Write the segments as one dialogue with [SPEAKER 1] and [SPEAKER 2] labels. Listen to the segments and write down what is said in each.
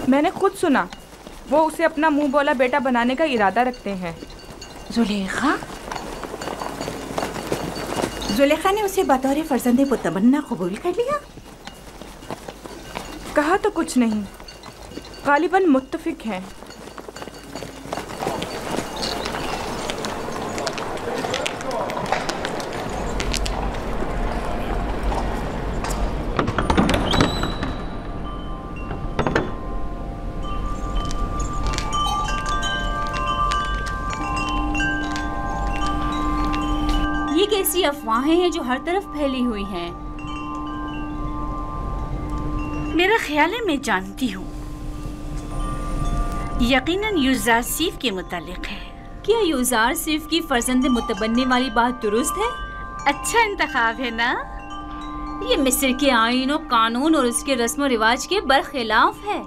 [SPEAKER 1] मैंने खुद सुना, वो उसे अपना मुंह बोला बेटा बनाने का इरादा रखते हैं।
[SPEAKER 2] जुलेखा ने उसे बतौर फर्जंदे मुतमन्ना कबूल कर लिया?
[SPEAKER 1] कहा तो कुछ नहीं, गालिबन मुत्तफिक हैं।
[SPEAKER 3] ये कैसी अफवाहें हैं जो हर तरफ फैली हुई हैं?
[SPEAKER 2] मेरा ख्याल है मैं जानती हूँ। यकीनन यूज़ार सिफ के मुतालिक है।
[SPEAKER 3] क्या यूज़ार सिफ की फर्जंद मुतबन्नी वाली बात दुरुस्त है?
[SPEAKER 2] अच्छा इंतखाब है ना?
[SPEAKER 3] ये मिस्र के आईन और कानून और उसके रस्म और रिवाज के बरखिलाफ है।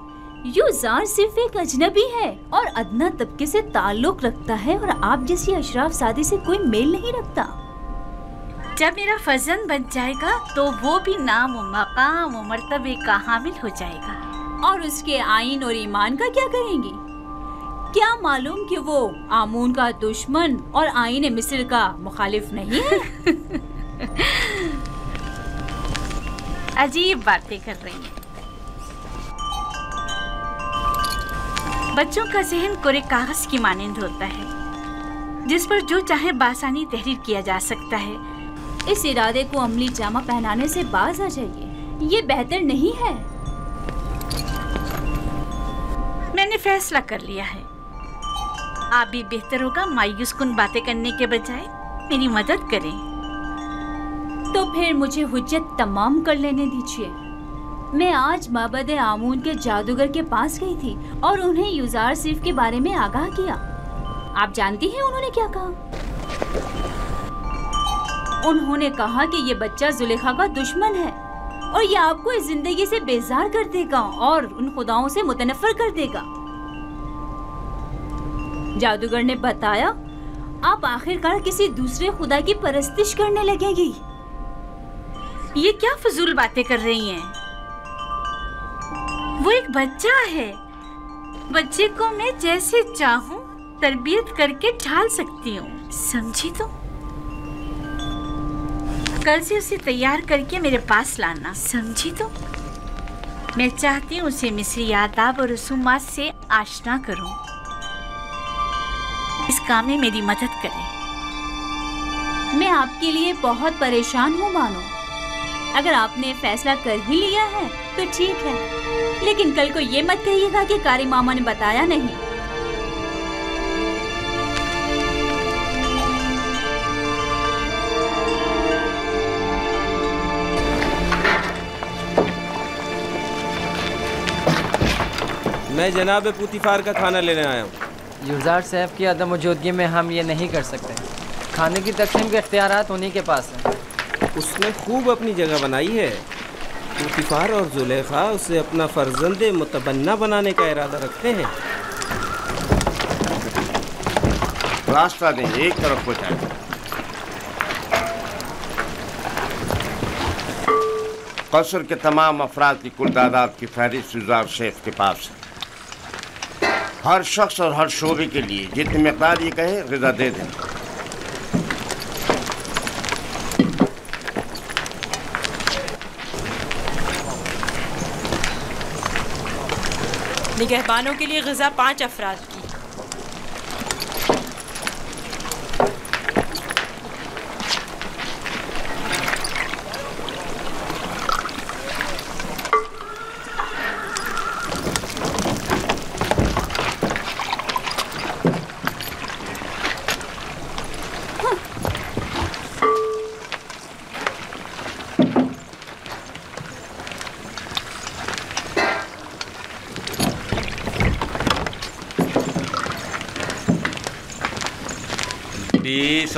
[SPEAKER 3] यूज़ार सिर्फ एक अजनबी है और अदना तबके से ताल्लुक रखता है और आप जैसी अशराफ सादी से कोई मेल नहीं रखता।
[SPEAKER 2] जब मेरा फर्जंद बन जाएगा तो वो भी नाम व मकाम व मर्तबे का हामिल हो जाएगा।
[SPEAKER 3] और उसके आईन और ईमान का क्या करेंगी? क्या मालूम कि वो आमून का दुश्मन और आईन मिस्र का मुखालिफ नहीं है?
[SPEAKER 2] अजीब बातें कर रही हैं। बच्चों का जहन कोरे कागज की मानिंद होता है जिस पर जो चाहे बासानी तहरीर किया जा सकता है।
[SPEAKER 3] इस इरादे को अमली जामा पहनाने से बाज आ जाइए, ये बेहतर नहीं है।
[SPEAKER 2] मैंने फैसला कर लिया है। आप भी बेहतर होगा मायूस कुन बातें करने के बजाय मेरी मदद करें।
[SPEAKER 3] तो फिर मुझे हुज्जत तमाम कर लेने दीजिए। मैं आज माबद आमून के जादूगर के पास गई थी और उन्हें यूज़ार सिफ के बारे में आगाह किया। आप जानती हैं उन्होंने क्या कहा? उन्होंने कहा कि ये बच्चा जुलेखा का दुश्मन है और ये आपको इस जिंदगी से बेजार कर देगा और उन खुदाओं से मुतनफर कर देगा। जादूगर ने बताया, आप आखिरकार किसी दूसरे खुदा की परस्तिश करने लगेगी।
[SPEAKER 2] ये क्या फजूल बातें कर रही हैं? वो एक बच्चा है। बच्चे को मैं जैसे चाहूं तरबियत करके ढाल सकती हूँ, समझी? तो कल से उसे तैयार करके मेरे पास लाना, समझी? तो मैं चाहती हूँ उसे मिस्री आदाब और रसूमात से आशना करूँ। इस काम में मेरी मदद करें।
[SPEAKER 3] मैं आपके लिए बहुत परेशान हूँ बानो। अगर आपने फैसला कर ही लिया है तो ठीक है, लेकिन कल को ये मत कहिएगा कि कारी मामा ने बताया नहीं।
[SPEAKER 4] मैं जनाब पुतिफार का खाना लेने आया हूँ।
[SPEAKER 5] यूज़ार साहब की अदम मौजूदगी में हम ये नहीं कर सकते। खाने की तकसीम के इख्तियारात उन्हीं के पास हैं।
[SPEAKER 4] उसने खूब अपनी जगह बनाई है। पुतिफार और जुलेखा उसे अपना फर्जंद मुतबन्ना बनाने का इरादा रखते हैं।
[SPEAKER 6] रास्ता दें, एक तरफ हो जाए। कसर के तमाम अफराद की कुल तादाद की फहरिस्त यूज़ार शेफ के पास है। हर शख्स और हर शोबे के लिए जितनी मिक़दार ये कहे ग़िज़ा दे दें।
[SPEAKER 7] निगहबानों के लिए ग़िज़ा 5 अफराद की।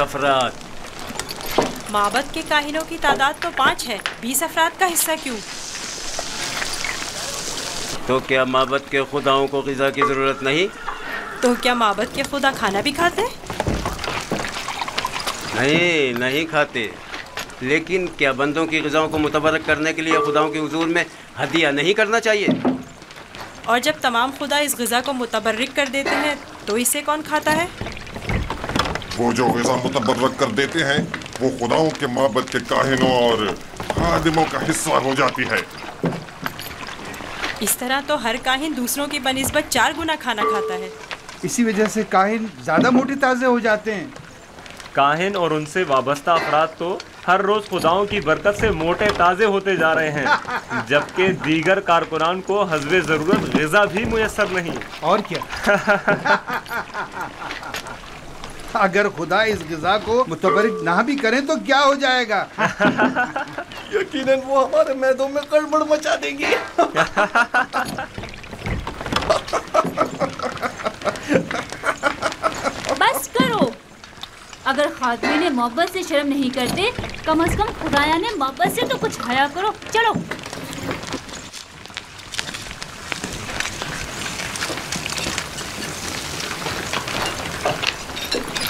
[SPEAKER 8] अफराद।
[SPEAKER 7] माबद के काहिनों की तादाद तो 5 है, 20 अफराद का हिस्सा क्यों?
[SPEAKER 8] तो क्या माबद के खुदाओं को ग़िज़ा की ज़रूरत नहीं?
[SPEAKER 7] तो क्या माबद के खुदा खाना भी खाते?
[SPEAKER 8] नहीं, नहीं खाते। लेकिन क्या बंदों की ग़िज़ाओं को मुतबरक करने के लिए खुदाओं के हुज़ूर में हदिया नहीं करना चाहिए?
[SPEAKER 7] और जब तमाम खुदा इस ग़िज़ा को मुतबर्रिक कर देते हैं तो इसे कौन खाता है?
[SPEAKER 9] वो जो ग़िज़ा मुतबर्रक कर देते हैं वो खुदाओं के माबद के काहिनों और खादिमों का हिस्सा हो जाती है।
[SPEAKER 7] इस तरह तो हर काहिन दूसरों की बनिस्बत 4 गुना खाना खाता है।
[SPEAKER 10] इसी वजह से काहिन ज्यादा मोटे ताज़े हो जाते हैं।
[SPEAKER 11] काहिन और उनसे वाबस्ता अफराद तो हर रोज खुदाओं की बरकत से मोटे ताज़े होते जा रहे हैं, जबकि दीगर कारकुनान को हस्बे ज़रूरत ग़िज़ा भी मुयस्सर नहीं।
[SPEAKER 10] और क्या अगर खुदा इस ग़िज़ा को मुतबर्रिक ना भी करें तो क्या हो जाएगा?
[SPEAKER 12] यकीनन वो हमारे मैदों में गड़बड़ मचा देंगी।
[SPEAKER 3] बस करो। अगर खादमी ने मोहब्बत से शर्म नहीं करते, कम से कम खुदाया ने मोहब्बत से तो कुछ हया करो। चलो।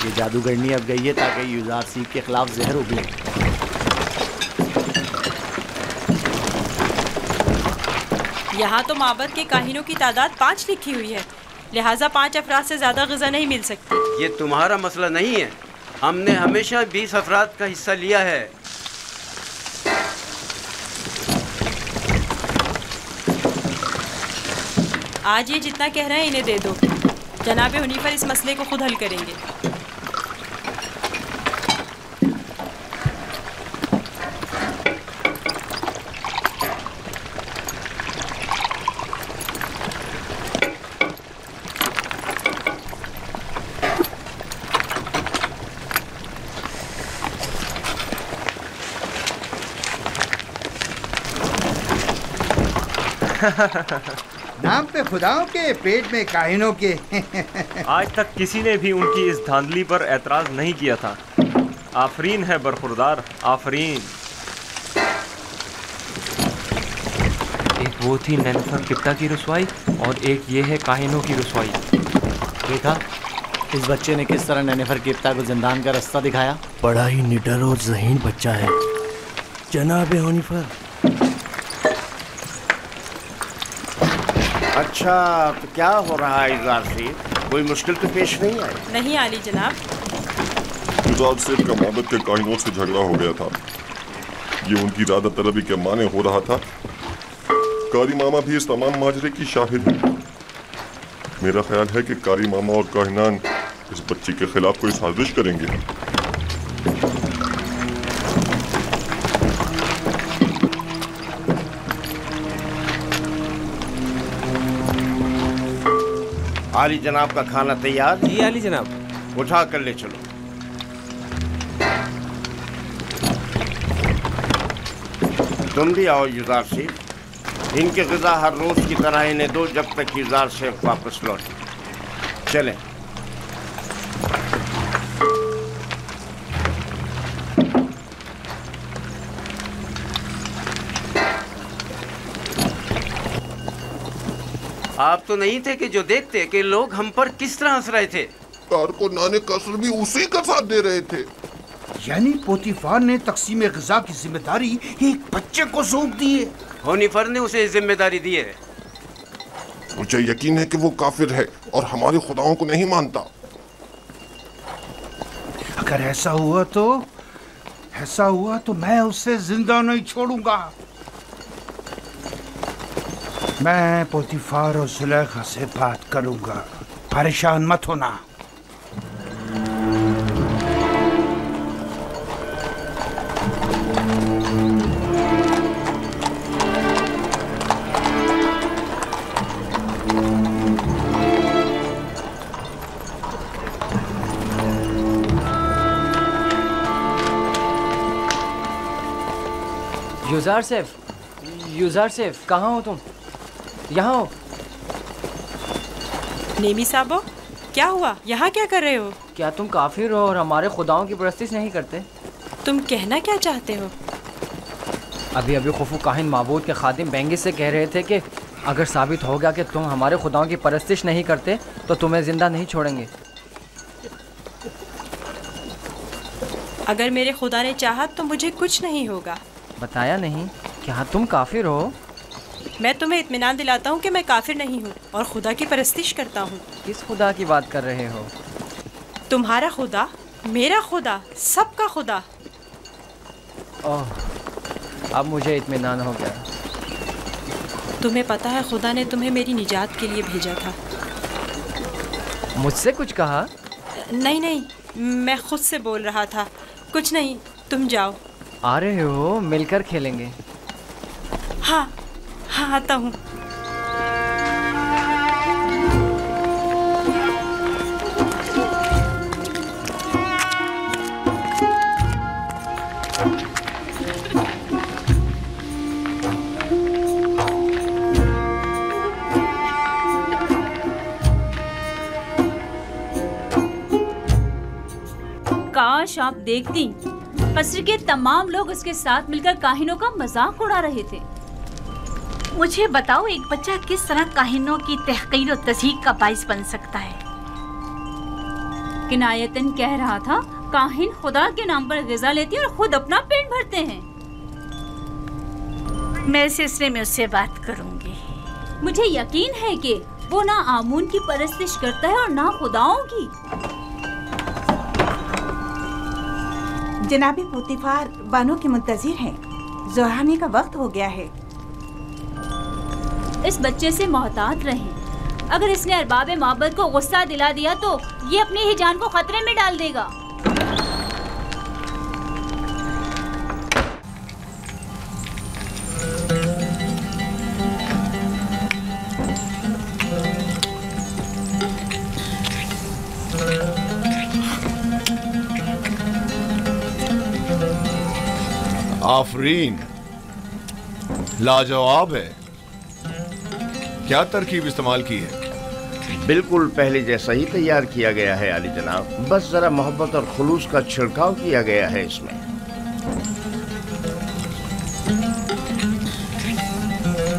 [SPEAKER 12] ये जादूगरनी अब गई है ताकि यूज़ार सीफ के खिलाफ जहर उगले।
[SPEAKER 7] यहाँ तो माबद के काहिनों की तादाद 5 लिखी हुई है, लिहाजा 5 अफराद से ज़्यादा ग़िज़ा नहीं मिल सकती।
[SPEAKER 8] ये तुम्हारा मसला नहीं है, हमने हमेशा 20 अफराद का हिस्सा लिया है।
[SPEAKER 7] आज ये जितना कह रहे हैं इन्हें दे दो। जनाब हुनीफर इस मसले को खुद हल करेंगे।
[SPEAKER 10] नाम पे खुदाओं के, पेट में काहिनों के।
[SPEAKER 11] आज तक किसी ने भी उनकी इस धांधली पर एतराज़ नहीं किया था। आफरीन है बरखुरदार, आफरीन।
[SPEAKER 13] एक वो थी नेनफर किप्ता की रुसवाई और एक ये है काहिनों की रुसवाई।
[SPEAKER 12] देखा इस बच्चे ने किस तरह नेनेफर किप्ता को जिंदान का रास्ता दिखाया। बड़ा ही निडर और ज़हीन बच्चा है जनाब हुनीफर।
[SPEAKER 6] अच्छा तो क्या हो रहा है यूज़ार सीफ? कोई मुश्किल तो पेश नहीं आई?
[SPEAKER 7] नहीं आली जनाब।
[SPEAKER 9] यूज़ार सीफ का माबद के काहिनों से झगड़ा हो गया था। ये उनकी इरादा तलबी के माने हो रहा था। कारी मामा भी इस तमाम माजरे की शाहिद है। मेरा ख्याल है कि कारी मामा और काहिनान इस बच्ची के खिलाफ कोई साजिश करेंगे।
[SPEAKER 6] आली जनाब का खाना तैयार?
[SPEAKER 4] जी आली जनाब।
[SPEAKER 6] उठा कर ले चलो। तुम भी आओ यूज़ार सीफ। इनके ग़िज़ा हर रोज़ की तरह इन्हें दो जब तक यूज़ार सीफ वापस लौटे। चलें।
[SPEAKER 8] आप तो नहीं थे कि जो देखते कि लोग हम पर किस तरह हंस रहे थे।
[SPEAKER 9] कारकुनाने कसर भी उसी का साथ दे रहे थे।
[SPEAKER 10] यानी पोतीफार ने तकसीम ग़िज़ा की जिम्मेदारी एक बच्चे को सौंप दी है।
[SPEAKER 8] हुनीफर ने उसे जिम्मेदारी दी है।
[SPEAKER 9] मुझे यकीन है कि वो काफिर है और हमारे खुदाओं को नहीं मानता।
[SPEAKER 10] अगर ऐसा हुआ तो मैं उसे जिंदा नहीं छोड़ूंगा। मैं पोतीफार और जुलेखा से बात करूंगा, परेशान मत होना।
[SPEAKER 5] यूज़ार सेफ कहाँ हो तुम? यहाँ हो।
[SPEAKER 7] नेमी साहबो, क्या हुआ? यहाँ क्या कर रहे हो?
[SPEAKER 5] क्या तुम काफिर हो और हमारे खुदाओं की परस्तिश नहीं करते?
[SPEAKER 7] तुम कहना क्या चाहते हो?
[SPEAKER 5] अभी खुफू काहिन माबूद के खादिम बेंगिस से कह रहे थे कि अगर साबित हो गया कि तुम हमारे खुदाओं की परस्तिश नहीं करते तो तुम्हें जिंदा नहीं छोड़ेंगे।
[SPEAKER 7] अगर मेरे खुदा ने चाहा तो मुझे कुछ नहीं होगा।
[SPEAKER 5] बताया नहीं? क्या तुम काफिर हो?
[SPEAKER 7] मैं तुम्हें इत्मीनान दिलाता हूँ कि मैं काफिर नहीं हूँ और खुदा की परस्तिश करता हूँ।
[SPEAKER 5] किस खुदा की बात कर रहे हो?
[SPEAKER 7] तुम्हारा खुदा, मेरा खुदा, सबका खुदा।
[SPEAKER 5] ओह, अब मुझे इत्मीनान हो गया।
[SPEAKER 7] तुम्हें पता है खुदा ने तुम्हें मेरी निजात के लिए भेजा था।
[SPEAKER 5] मुझसे कुछ कहा?
[SPEAKER 7] नहीं नहीं, मैं खुद से बोल रहा था। कुछ नहीं, तुम जाओ।
[SPEAKER 5] आ रहे हो? मिलकर खेलेंगे।
[SPEAKER 7] हाँ हाँ, आता हूँ।
[SPEAKER 3] काश आप देखती, कसर के तमाम लोग उसके साथ मिलकर काहिनों का मजाक उड़ा रहे थे।
[SPEAKER 2] मुझे बताओ, एक बच्चा किस तरह काहिनों की तहकीर और तज़हीक का बाइस बन सकता है?
[SPEAKER 3] किनायतन कह रहा था, काहिन खुदा के नाम पर ग़िज़ा लेते हैं और खुद अपना पेट भरते हैं।
[SPEAKER 2] मैं इस सिलसिले में उससे बात करूंगी।
[SPEAKER 3] मुझे यकीन है कि वो ना आमून की परस्तिश करता है और ना खुदाओं की।
[SPEAKER 14] जनाबी पोतीफार बानो के मुंतज़िर हैं। ज़ोहानी का वक्त हो गया है।
[SPEAKER 3] इस बच्चे से मोहतात रहें। अगर इसने अरबाबे माबद को गुस्सा दिला दिया तो ये अपनी ही जान को खतरे में डाल देगा।
[SPEAKER 15] आफरीन, लाजवाब है। क्या तरकीब इस्तेमाल की है?
[SPEAKER 6] बिल्कुल पहले जैसा ही तैयार किया गया है आली जनाब, बस जरा मोहब्बत और खुलूस का छिड़काव किया गया है इसमें।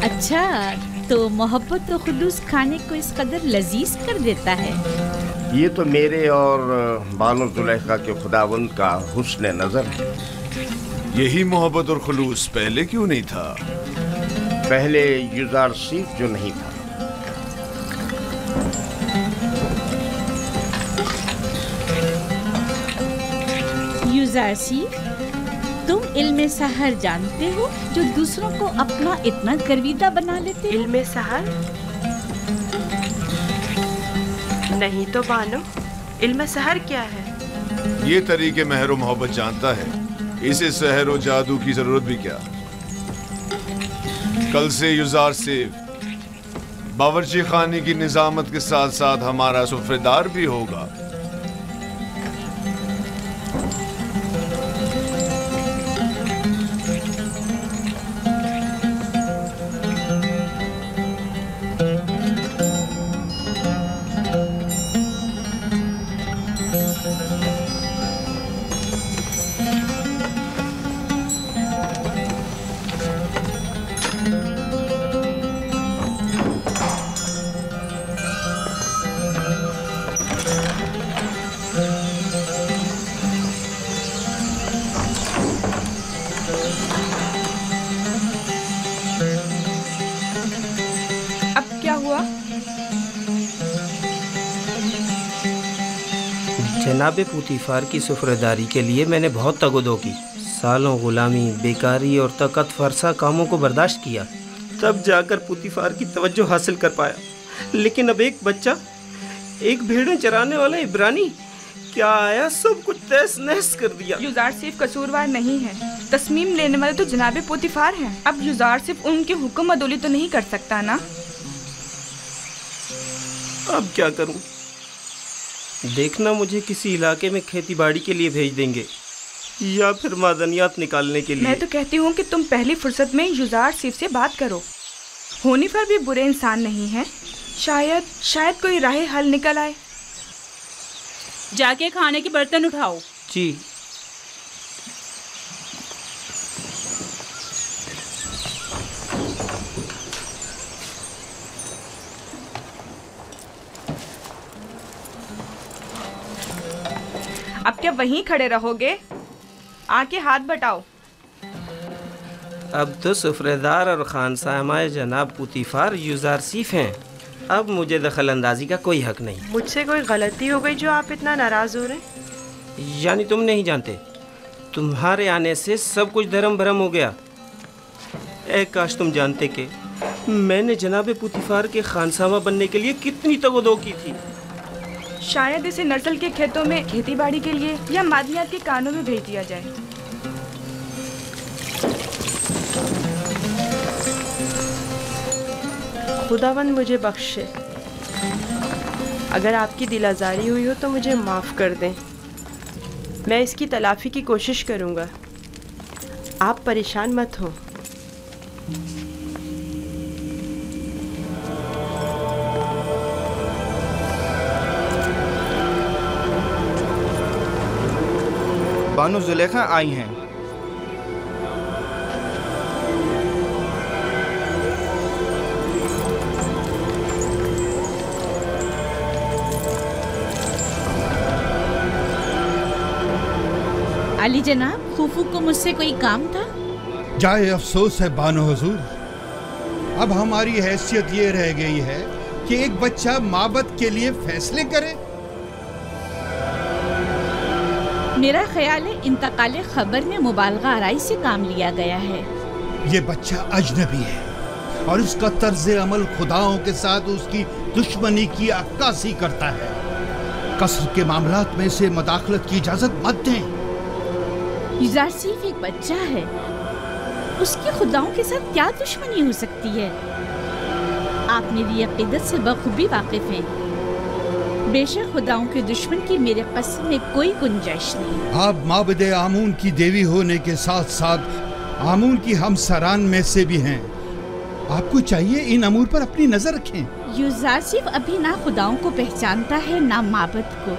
[SPEAKER 2] अच्छा, तो मोहब्बत और खुलूस खाने को इस कदर लजीज कर देता है।
[SPEAKER 6] ये तो मेरे और बानो जुलेखा के खुदावंद का हुस्न नजर है।
[SPEAKER 15] यही मोहब्बत और खुलूस पहले क्यों नहीं था?
[SPEAKER 6] पहले युजार सीफ जो नहीं था।
[SPEAKER 2] युजार सीफ, तुम इल्मे सहर जानते हो, जो दूसरों को अपना इतना गर्विदा बना लेते हो?
[SPEAKER 1] इल्मे सहर? नहीं तो बानो, इल्मे सहर क्या है?
[SPEAKER 15] ये तरीके महर व मोहब्बत जानता है। इसे सहर व जादू की जरूरत भी क्या? कल से युजार सीफ बावर्ची खाने की निजामत के साथ साथ हमारा सुफ्रेदार भी होगा।
[SPEAKER 4] जनाब पोतीफार की सुफरदारी के लिए मैंने बहुत तगदो की, सालों गुलामी, बेकारी और तकत फरसा कामों को बर्दाश्त किया, तब जाकर पोतीफार की तवज्जो हासिल कर पाया। लेकिन अब एक बच्चा, एक भेड़ें चराने वाला इब्रानी क्या आया, सब कुछ तहस नहस कर दिया।
[SPEAKER 1] युजार सिर्फ कसूरवार नहीं है, तस्मीम लेने वाले तो जनाब पोतीफार हैं। अब युजार सिर्फ उनके हुक्म अदोली तो नहीं कर सकता ना।
[SPEAKER 4] अब क्या करूं? देखना मुझे किसी इलाके में खेती बाड़ी के लिए भेज देंगे या फिर मादनियात निकालने के लिए।
[SPEAKER 1] मैं तो कहती हूँ कि तुम पहली फुर्सत में युजार सिर्फ से बात करो। होनी पर भी बुरे इंसान नहीं है, शायद कोई राह हल निकल आए।
[SPEAKER 3] जाके खाने के बर्तन उठाओ।
[SPEAKER 4] जी।
[SPEAKER 1] अब क्या वहीं खड़े रहोगे? आके हाथ बटाओ।
[SPEAKER 4] अब तो सुफ्रेदार और खानसामाए जनाब पुतीफार युजारसीफ हैं। अब मुझे दखल अंदाजी का कोई हक नहीं।
[SPEAKER 7] मुझसे कोई गलती हो गई जो आप इतना नाराज़ हो रहे?
[SPEAKER 4] यानी तुम नहीं जानते? तुम्हारे आने से सब कुछ धर्म भरम हो गया। काश तुम जानते कि मैंने जनाब पुतीफार के खानसामा बनने के लिए कितनी तगोदो की थी।
[SPEAKER 1] शायद इसे नर्सल के खेतों में खेतीबाड़ी के लिए या मादनियात के कानों में भेज दिया जाए।
[SPEAKER 7] खुदावंद मुझे बख्शे। अगर आपकी दिल आज़ारी हुई हो तो मुझे माफ़ कर दें। मैं इसकी तलाफ़ी की कोशिश करूँगा। आप परेशान मत हो।
[SPEAKER 16] बानो जुलेखा आई हैं।
[SPEAKER 2] अली जनाब, फूफू को मुझसे कोई काम था?
[SPEAKER 10] जाए अफसोस है बानो हुजूर, अब हमारी हैसियत ये रह गई है कि एक बच्चा माबद के लिए फैसले करे।
[SPEAKER 2] मेरा ख्याल है इंतकाले खबर में मुबालगा आराई से काम लिया गया है।
[SPEAKER 10] ये बच्चा अजनबी है और उसका तर्ज अमल खुदाओं के साथ उसकी दुश्मनी की अक्कासी करता है। कसर के मामलात में से मदाखलत की इजाजत मत दें।
[SPEAKER 2] युजारसीफ एक बच्चा है, उसकी खुदाओं के साथ क्या दुश्मनी हो सकती है? आप मेरी अकीदत से बखूबी वाकिफ हैं। बेशक खुदाओं के दुश्मन की मेरे कसम में कोई गुंजाइश नहीं।
[SPEAKER 10] आप माबद आमून की देवी होने के साथ साथ आमून की हमसरान में से भी हैं। आपको चाहिए इन अमूर पर अपनी नजर रखें।
[SPEAKER 2] युजारसीफ अभी ना खुदाओं को पहचानता है ना माबद को।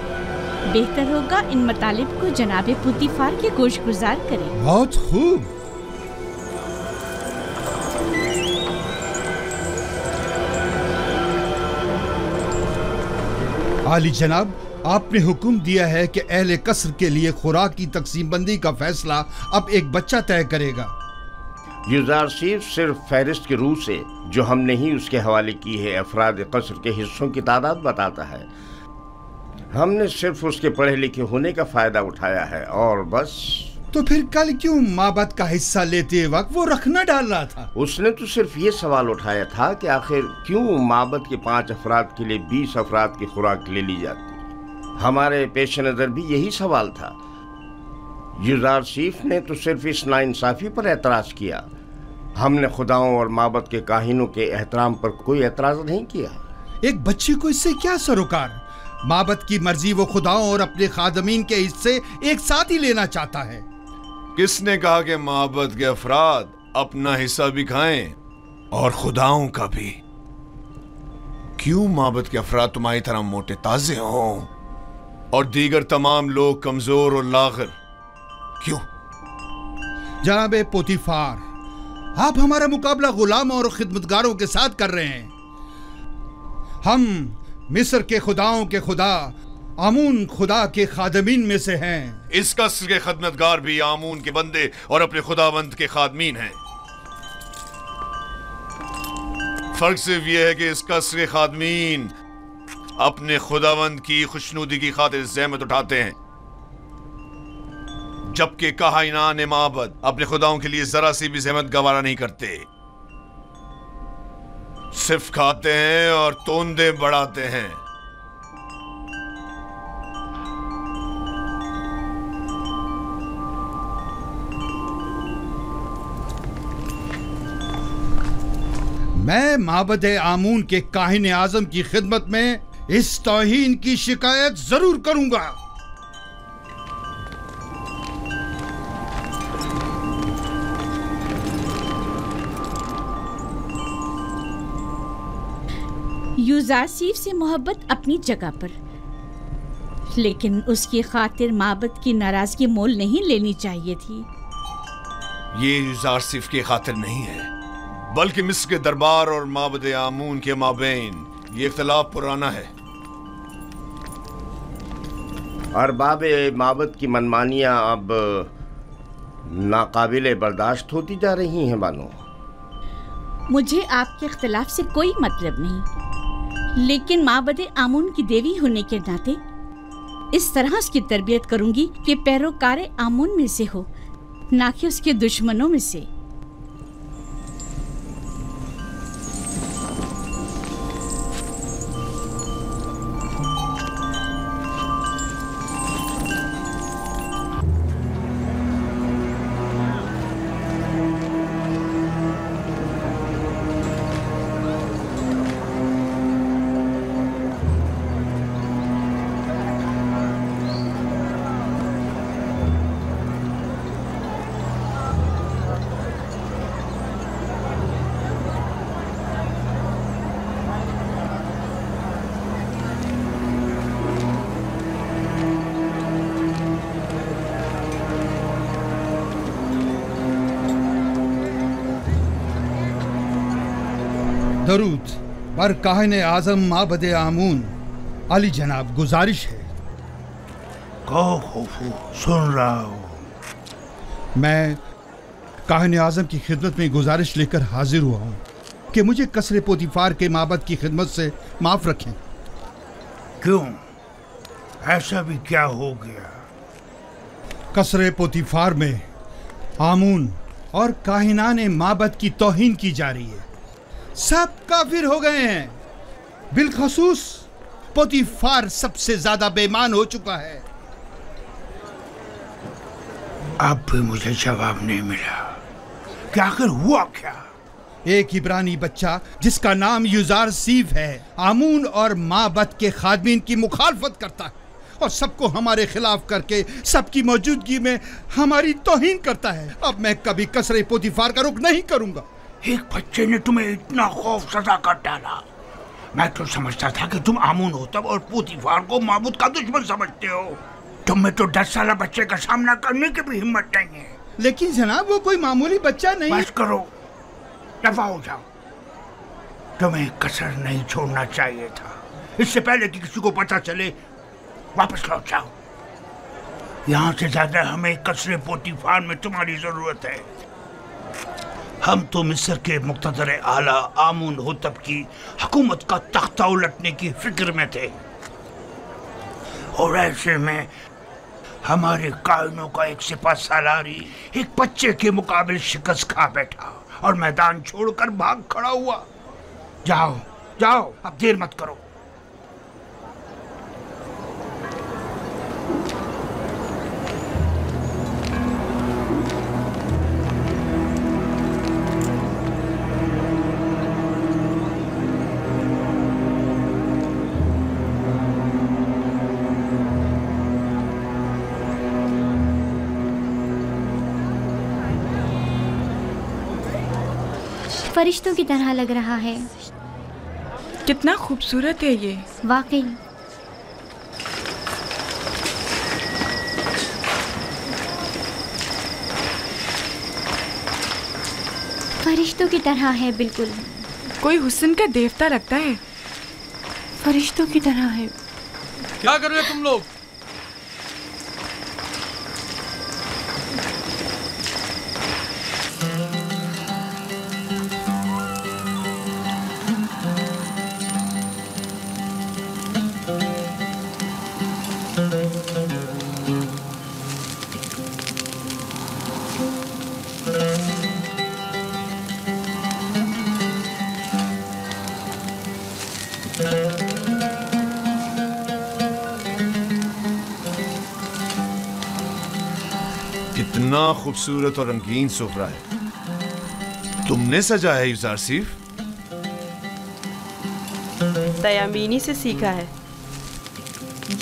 [SPEAKER 2] बेहतर होगा इन मतालिब को जनाबे पुतीफार के गोशगुजार करें।
[SPEAKER 10] बहुत खूब। आली जनाब, आपने हुक्म दिया है कि अहले कसर के लिए खुराक की तकसीम बंदी का फैसला अब एक बच्चा तय करेगा।
[SPEAKER 6] युजारसीफ सिर्फ फहरिस्त के रूह से जो हमने ही उसके हवाले की है अफराद कसर के हिस्सों की तादाद बताता है। हमने सिर्फ उसके पढ़े लिखे होने का फायदा उठाया है और बस।
[SPEAKER 10] तो फिर कल क्यों माबद का हिस्सा लेते वक्त वो रखना डाल रहा था?
[SPEAKER 6] उसने तो सिर्फ ये सवाल उठाया था कि आखिर क्यों माबद के 5 अफराद के लिए 20 अफराद की खुराक ले ली जाती। हमारे पेश नज़र भी यही सवाल था। युजारसीफ ने तो सिर्फ इस नाइंसाफी पर एतराज़ किया। हमने खुदाओं और माबद के काहिनों के एहतराम पर कोई एतराज़ नहीं किया।
[SPEAKER 10] एक बच्चे को इससे क्या सरोकार? माबद की मर्जी वो खुदाओं और अपने खादमीन के हिस्से एक साथ ही लेना चाहता है।
[SPEAKER 15] किसने कहा कि माबद के अफराद अपना हिस्सा भी खाएं और खुदाओं का भी? क्यों माबद के अफराद तुम्हारी तरह मोटे ताजे हों और दीगर तमाम लोग कमजोर और लागर? क्यों?
[SPEAKER 10] जनाबे पोतीफार, आप हमारा मुकाबला गुलाम और खिदमतगारों के साथ कर रहे हैं। हम मिस्र के खुदाओं के खुदा आमून खुदा के खादमीन में से हैं।
[SPEAKER 15] इस कसर के खदमतगार भी आमून के बंदे और अपने खुदावंद के खादमीन हैं। फर्क सिर्फ यह है कि इस कसर के खादमीन अपने खुदावंद की खुशनुदी की खातिर ज़हमत उठाते हैं, जबकि काहिनान माबद अपने खुदाओं के लिए जरा सी भी ज़हमत गवारा नहीं करते। सिर्फ खाते हैं और तोंदे बढ़ाते हैं।
[SPEAKER 10] मैं माबद आमून के काहिन आजम की खिदमत में इस तौहीन की शिकायत जरूर करूंगा।
[SPEAKER 2] युजारसीफ से मोहब्बत अपनी जगह पर, लेकिन उसकी खातिर माबद की नाराजगी मोल नहीं लेनी चाहिए थी।
[SPEAKER 15] ये युजारसीफ की खातिर नहीं है, बल्कि मिस्र के दरबार और माबद आमून के माबैन ये इख्तिलाफ पुराना है।
[SPEAKER 6] अरबाब माबद की मनमानियां अब नाकाबिले बर्दाश्त होती जा रही हैं बानो।
[SPEAKER 2] मुझे आपके इख्तिलाफ से कोई मतलब नहीं, लेकिन माबदे आमून की देवी होने के नाते इस तरह उसकी तरबियत करूंगी कि पैरोकार आमून में से हो, ना कि उसके दुश्मनों में से।
[SPEAKER 10] दरूद पर काहिन आजम माबदे आमून। अली जनाब, गुजारिश है।
[SPEAKER 17] कहो खुफू, सुन रहा हूँ।
[SPEAKER 10] मैं काहिन आजम की खिदमत में गुजारिश लेकर हाजिर हुआ हूँ कि मुझे कसरे पोतीफार के माबद की खिदमत से माफ रखें।
[SPEAKER 17] क्यों? ऐसा भी क्या हो गया?
[SPEAKER 10] कसरे पोतीफार में आमून और काहिनाने माबद की तौहीन की जा रही है। सब काफिर हो गए हैं। बिलखसूस पोतीफार सबसे ज्यादा बेईमान हो चुका है।
[SPEAKER 17] अब भी मुझे जवाब नहीं मिला कि आखिर हुआ क्या?
[SPEAKER 10] एक इब्रानी बच्चा जिसका नाम युजार सीफ है आमून और माबद के खादमीन की मुखालफत करता है और सबको हमारे खिलाफ करके सबकी मौजूदगी में हमारी तौहीन करता है। अब मैं कभी कसरे पोतीफार का रुख नहीं करूंगा।
[SPEAKER 17] एक बच्चे ने तुम्हें इतना खौफ सजा कर डाला। मैं तो समझता था कि तुम आमून होतब और पोतीफार को माबूद का दुश्मन समझते हो। तुम में तो 10 साल बच्चे का सामना करने की भी हिम्मत नहीं है।
[SPEAKER 10] लेकिन जनाब, वो कोई मामूली बच्चा नहीं।
[SPEAKER 17] बस करो, दफा हो जाओ। तुम्हें कसर नहीं छोड़ना चाहिए था। इससे पहले कि किसी को पता चले वापस लौट जाओ। यहाँ से ज्यादा हमें कसरे पोतीफार में तुम्हारी जरूरत है। हम तो मिस्र के मुक़्तदर आला आमून होतब की हुकूमत का तख्ता उलटने की फिक्र में थे और ऐसे में हमारे कायनों का एक सिपा सालारी एक बच्चे के मुकाबले शिकस्त खा बैठा और मैदान छोड़कर भाग खड़ा हुआ। जाओ जाओ, अब देर मत करो।
[SPEAKER 18] फरिश्तों की तरह लग रहा है।
[SPEAKER 1] कितना खूबसूरत है ये,
[SPEAKER 18] वाकई। फरिश्तों की तरह है, बिल्कुल।
[SPEAKER 1] कोई हुस्न का देवता लगता है।
[SPEAKER 7] फरिश्तों की तरह है।
[SPEAKER 19] क्या कर रहे हो तुम लोग?
[SPEAKER 15] कितना खूबसूरत और रंगीन सुफ्रा है। तुमने सजा है युजार सीफ?
[SPEAKER 7] तयामीनी से सीखा है।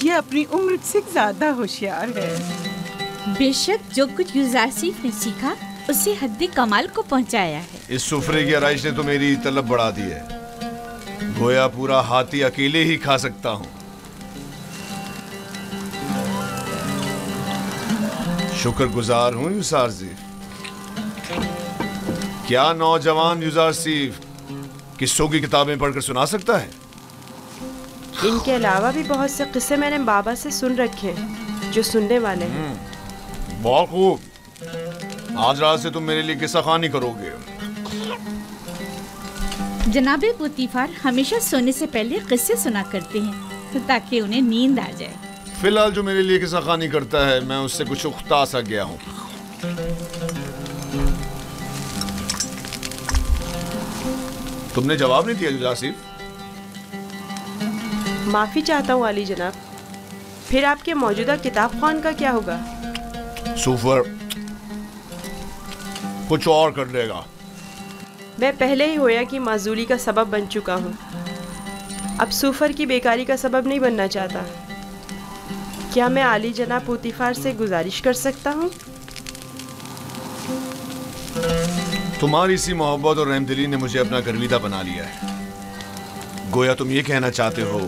[SPEAKER 14] ये अपनी उम्र से ज्यादा होशियार है।
[SPEAKER 2] बेशक जो कुछ युजारसीफ ने सीखा उसे हद्द कमाल को पहुंचाया है।
[SPEAKER 15] इस सुफरे की आराइश ने तो मेरी तलब बढ़ा दी है। गोया पूरा हाथी अकेले ही खा सकता हूँ। शुक्रगुजार हूँ युजार सीफ। क्या नौजवान युजार सीफ किस्सों की किताबें पढ़कर सुना सकता है?
[SPEAKER 7] इनके अलावा भी बहुत से किस्से मैंने बाबा से सुन रखे हैं जो सुनने वाले हैं।
[SPEAKER 15] बहुत खूब। आज रात से तुम मेरे लिए किस्सा खानी करोगे।
[SPEAKER 2] जनाबे पुतीफार हमेशा सोने से पहले किस्से सुना करते हैं ताकि उन्हें नींद आ जाए।
[SPEAKER 15] फिलहाल जो मेरे लिए किस्सा खानी करता है मैं उससे कुछ उख्ता सा गया हूँ। तुमने जवाब नहीं दिया युजारसीफ।
[SPEAKER 7] माफी चाहता हूँ आली जनाब। फिर आपके मौजूदा किताब खान का क्या होगा?
[SPEAKER 15] सूफर कुछ और कर लेगा।
[SPEAKER 7] मैं पहले ही होया कि माजूली का सबब बन चुका हूँ। अब सूफर की बेकारी का सबब नहीं बनना चाहता। क्या मैं आली जनाब पुतीफार से गुजारिश कर सकता हूँ?
[SPEAKER 15] तुम्हारी सी मोहब्बत और रहमदिली ने मुझे अपना गर्विदा बना लिया है। गोया तुम ये कहना चाहते हो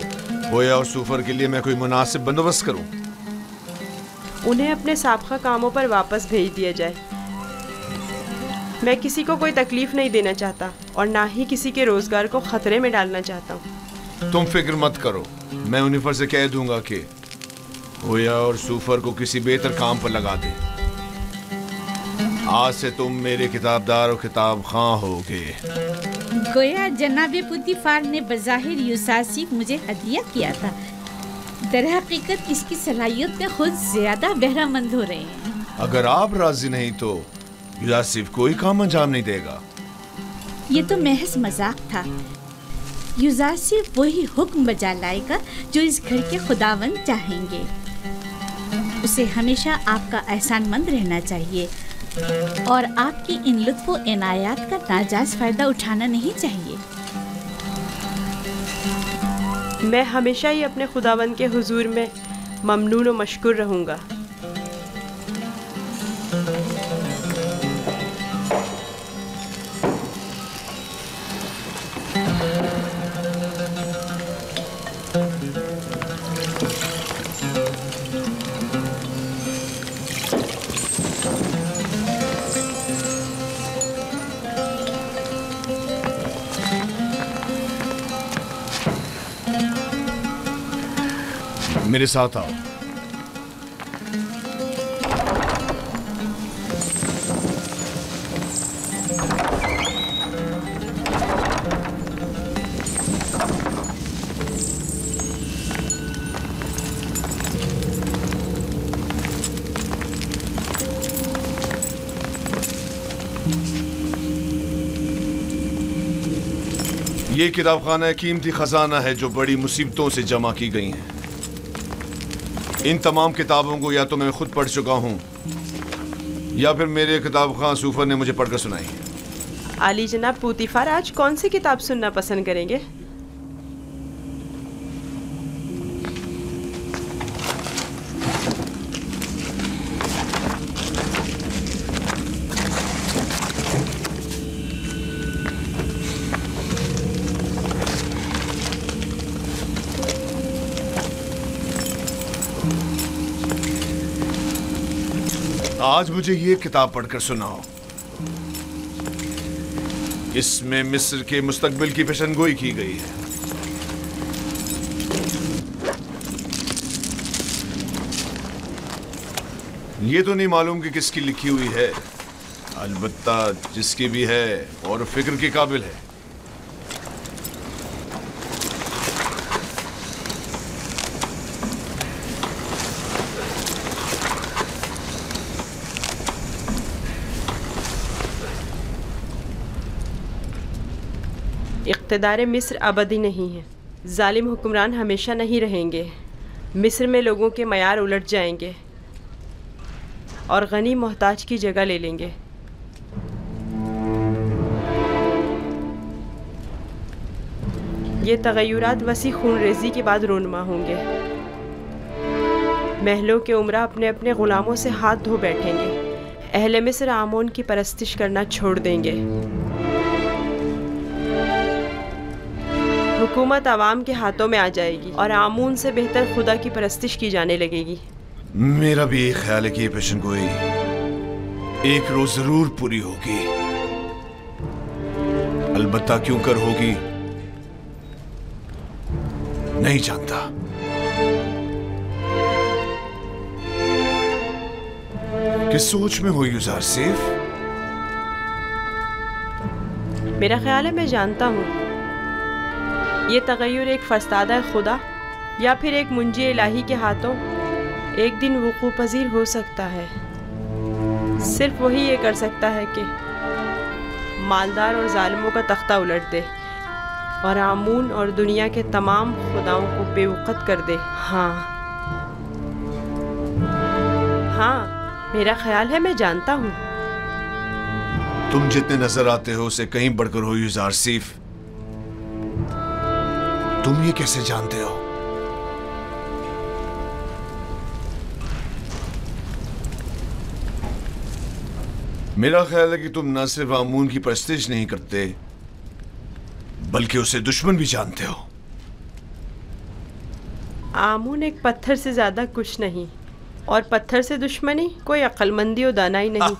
[SPEAKER 15] गोया और सूफर के लिए मैं कोई मुनासिब बंदोबस्त करूं?
[SPEAKER 7] उन्हें अपने साबका कामों पर वापस भेज दिया जाए। मैं किसी को कोई तकलीफ नहीं देना चाहता और ना ही किसी के रोजगार को खतरे में डालना चाहता हूँ।
[SPEAKER 15] तुम फिक्र मत करो, मैं उन्हीं से कह दूंगा कि गोया और सूफर को किसी बेहतर काम पर लगा दे। आज से तुम मेरे किताबदार और किताब खां होगे।
[SPEAKER 2] गोया जनाबे पुतीफार ने बज़ाहिर यूसासिफ मुझे हदिया किया था। दरहकीकत इसकी सलाहियत में खुद ज्यादा बहरामंद हो रहे हैं।
[SPEAKER 15] अगर आप राजी नहीं तो यूसासिफ कोई काम अंजाम नहीं देगा।
[SPEAKER 2] ये तो महज मजाक था। यूसासिफ वही हुक्म बजा लाएगा जो इस घर के खुदावंद चाहेंगे। उसे हमेशा आपका एहसानमंद रहना चाहिए और आपकी इन लुत्फ़ व इनायात का नाजायज़ फ़ायदा उठाना नहीं चाहिए।
[SPEAKER 7] मैं हमेशा ही अपने खुदावंद के हुजूर में ममनून व मशकूर रहूँगा।
[SPEAKER 15] मेरे साथ आओ। ये किताबखाना कीमती खजाना है जो बड़ी मुसीबतों से जमा की गई हैं। इन तमाम किताबों को या तो मैं खुद पढ़ चुका हूँ या फिर मेरे किताब खां सूफर ने मुझे पढ़कर सुनाई।
[SPEAKER 7] आली जनाब पुतीफार आज कौन सी किताब सुनना पसंद करेंगे?
[SPEAKER 15] आज मुझे ये किताब पढ़कर सुनाओ। इसमें मिस्र के मुस्तकबिल की पेशनगोई की गई है। ये तो नहीं मालूम कि किसकी लिखी हुई है, अलबत्ता जिसकी भी है और फिक्र के काबिल है।
[SPEAKER 7] इक़्तिदार मिस्र अबदी नहीं है। जालिम हुक्मरान हमेशा नहीं रहेंगे। मिस्र में लोगों के मयार उलट जाएंगे और गनी मोहताज की जगह ले लेंगे। ये तगय्युरात वसी खूनरेज़ी के बाद रोनमा होंगे। महलों के उमरा अपने अपने ग़ुलामों से हाथ धो बैठेंगे। अहले मिस्र आमून की परस्तिश करना छोड़ देंगे। हुकूमत आवाम के हाथों में आ जाएगी और आमून से बेहतर खुदा की परस्तिश की जाने लगेगी।
[SPEAKER 15] मेरा भी एक ख्याल है कि ये पेशनगोई एक रोज जरूर पूरी होगी। अलबत्ता क्यों कर होगी नहीं जानता। किस सोच में हो यूजारसीफ?
[SPEAKER 7] मेरा ख्याल है मैं जानता हूँ ये तगय्युर एक फरस्तादा खुदा या फिर एक मुंजी इलाही के हाथों एक दिन वुकू पजीर हो सकता है। सिर्फ वही ये कर सकता है कि मालदार और जालिमों का तख्ता उलट दे और आमून और दुनिया के तमाम खुदाओं को बेवकत कर दे। हाँ, मेरा ख्याल है मैं जानता हूँ।
[SPEAKER 15] तुम जितने नजर आते हो उसे कहीं बढ़कर हो युज़ारसीफ। तुम ये कैसे जानते हो? मेरा ख्याल है कि तुम न सिर्फ आमून की परस्तिश नहीं करते बल्कि उसे दुश्मन भी जानते हो।
[SPEAKER 7] आमून एक पत्थर से ज्यादा कुछ नहीं और पत्थर से दुश्मनी कोई अक्लमंदी और दानाई नहीं।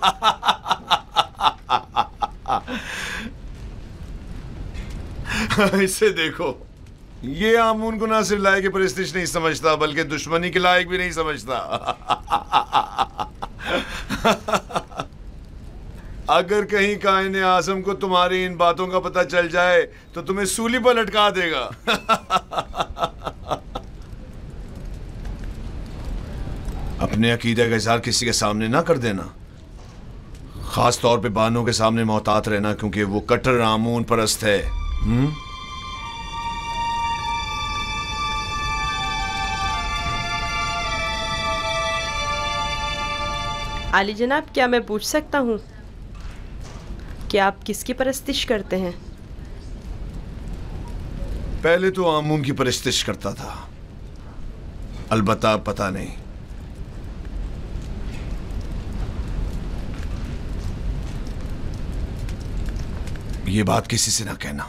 [SPEAKER 15] इसे देखो, ये आमून को ना सिर्फ लायक की परस्तिश नहीं समझता बल्कि दुश्मनी के लायक भी नहीं समझता। अगर कहीं कायने आज़म को तुम्हारी इन बातों का पता चल जाए तो तुम्हें सूली पर लटका देगा। अपने अकीदे का इज़हार किसी के सामने ना कर देना, खास तौर पे बानों के सामने मोहतात रहना, क्योंकि वो कट्टर आमून परस्त है।
[SPEAKER 7] आली जनाब, क्या मैं पूछ सकता हूँ कि आप किसकी परस्तिश करते हैं?
[SPEAKER 15] पहले तो आमून की परस्तिश करता था, अलबत्ता पता नहीं। ये बात किसी से ना कहना।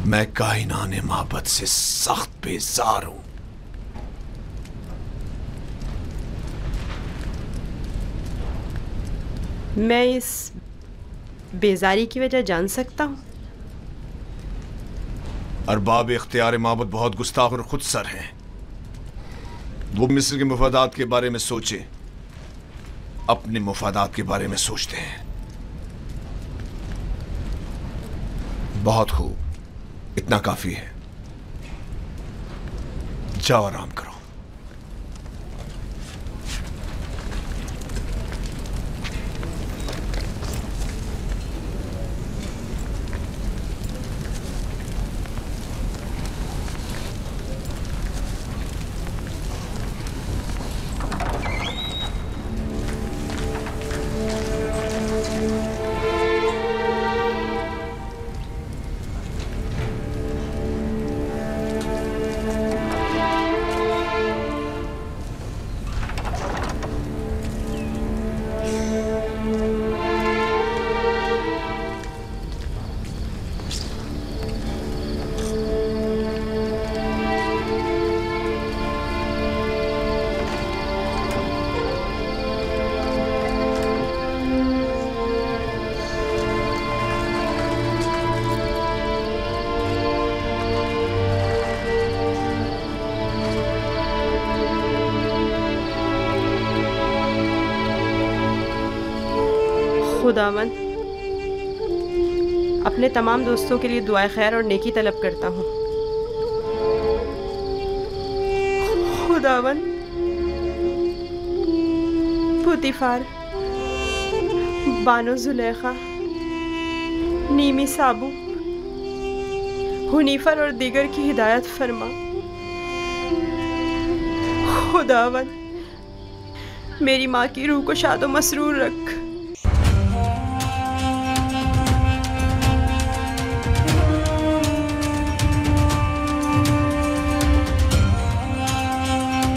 [SPEAKER 15] मैं कायनाने माबद से सख्त बेजार हूं।
[SPEAKER 7] मैं इस बेजारी की वजह जान सकता हूँ?
[SPEAKER 15] अरबाब इख्तियार माबद बहुत गुस्ताख और खुदसर हैं। वो मिस्र के मुफादात के बारे में सोचे, अपने मुफादात के बारे में सोचते हैं। बहुत खूब, इतना काफी है। जाओ आराम करो।
[SPEAKER 7] खुदावन, अपने तमाम दोस्तों के लिए दुआए खैर और नेकी तलब करता हूँ। खुदावन, पुतीफार, बानो जुलेखा, नीमी साबू, हुनीफर और दीगर की हिदायत फरमा। खुदावन, मेरी माँ की रूह को शादो मसरूर रख।